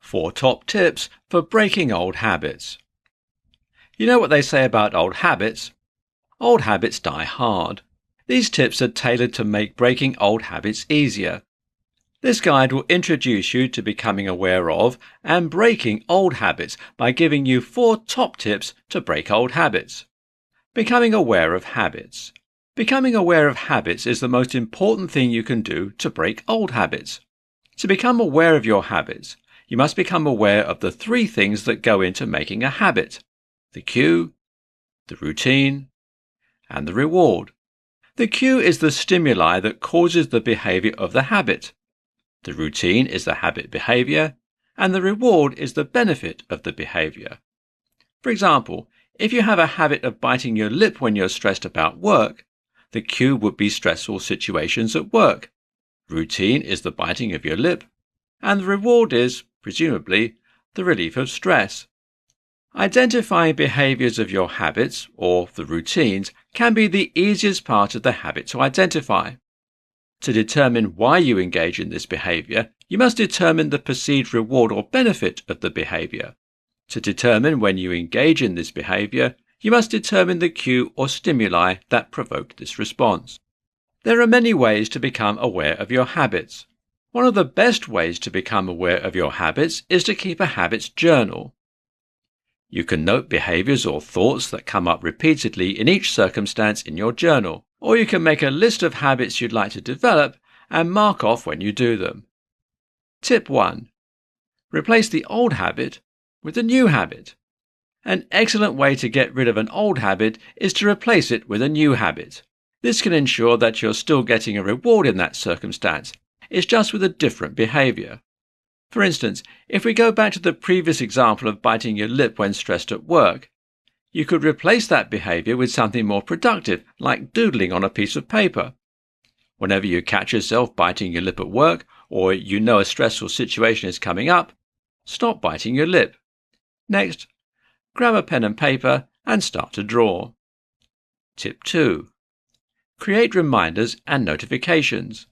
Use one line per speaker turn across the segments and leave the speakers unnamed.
4 top tips for breaking old habits. You know what they say about old habits? Old habits die hard. These tips are tailored to make breaking old habits easier. This guide will introduce you to becoming aware of and breaking old habits by giving you 4 top tips to break old habits. Becoming aware of habits. Becoming aware of habits is the most important thing you can do to break old habits. To become aware of your habits, you must become aware of the 3 things that go into making a habit: the cue, the routine, and the reward. The cue is the stimuli that causes the behavior of the habit. The routine is the habit behavior, and the reward is the benefit of the behavior. For example, if you have a habit of biting your lip when you're stressed about work, the cue would be stressful situations at work. Routine is the biting of your lip, and the reward is, presumably, the relief of stress. Identifying behaviors of your habits, or the routines, can be the easiest part of the habit to identify. To determine why you engage in this behavior, you must determine the perceived reward or benefit of the behavior. To determine when you engage in this behavior, you must determine the cue or stimuli that provoked this response. There are many ways to become aware of your habits. One of the best ways to become aware of your habits is to keep a habits journal. You can note behaviors or thoughts that come up repeatedly in each circumstance in your journal, or you can make a list of habits you'd like to develop and mark off when you do them. Tip 1. Replace the old habit with a new habit. An excellent way to get rid of an old habit is to replace it with a new habit. This can ensure that you're still getting a reward in that circumstance. It's just with a different behavior. For instance, if we go back to the previous example of biting your lip when stressed at work, you could replace that behavior with something more productive, like doodling on a piece of paper. Whenever you catch yourself biting your lip at work, or you know a stressful situation is coming up, stop biting your lip. Next, grab a pen and paper and start to draw. Tip 2. Create reminders and notifications.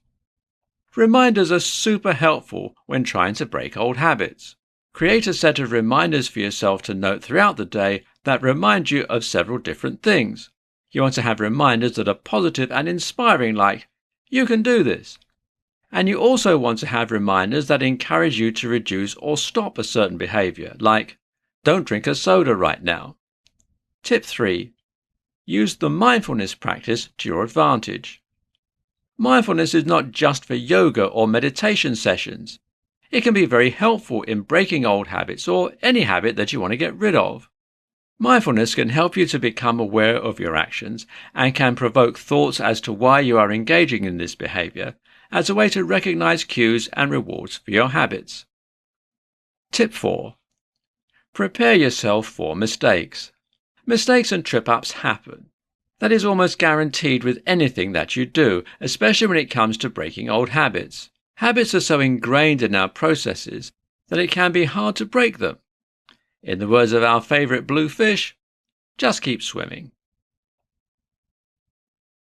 Reminders are super helpful when trying to break old habits. Create a set of reminders for yourself to note throughout the day that remind you of several different things. You want to have reminders that are positive and inspiring, like, "You can do this." And you also want to have reminders that encourage you to reduce or stop a certain behavior, like, "Don't drink a soda right now." Tip 3. Use the mindfulness practice to your advantage. Mindfulness is not just for yoga or meditation sessions. It can be very helpful in breaking old habits or any habit that you want to get rid of. Mindfulness can help you to become aware of your actions and can provoke thoughts as to why you are engaging in this behavior as a way to recognize cues and rewards for your habits. Tip 4. Prepare yourself for mistakes. Mistakes and trip-ups happen. That is almost guaranteed with anything that you do, especially when it comes to breaking old habits. Habits are so ingrained in our processes that it can be hard to break them. In the words of our favourite blue fish, just keep swimming.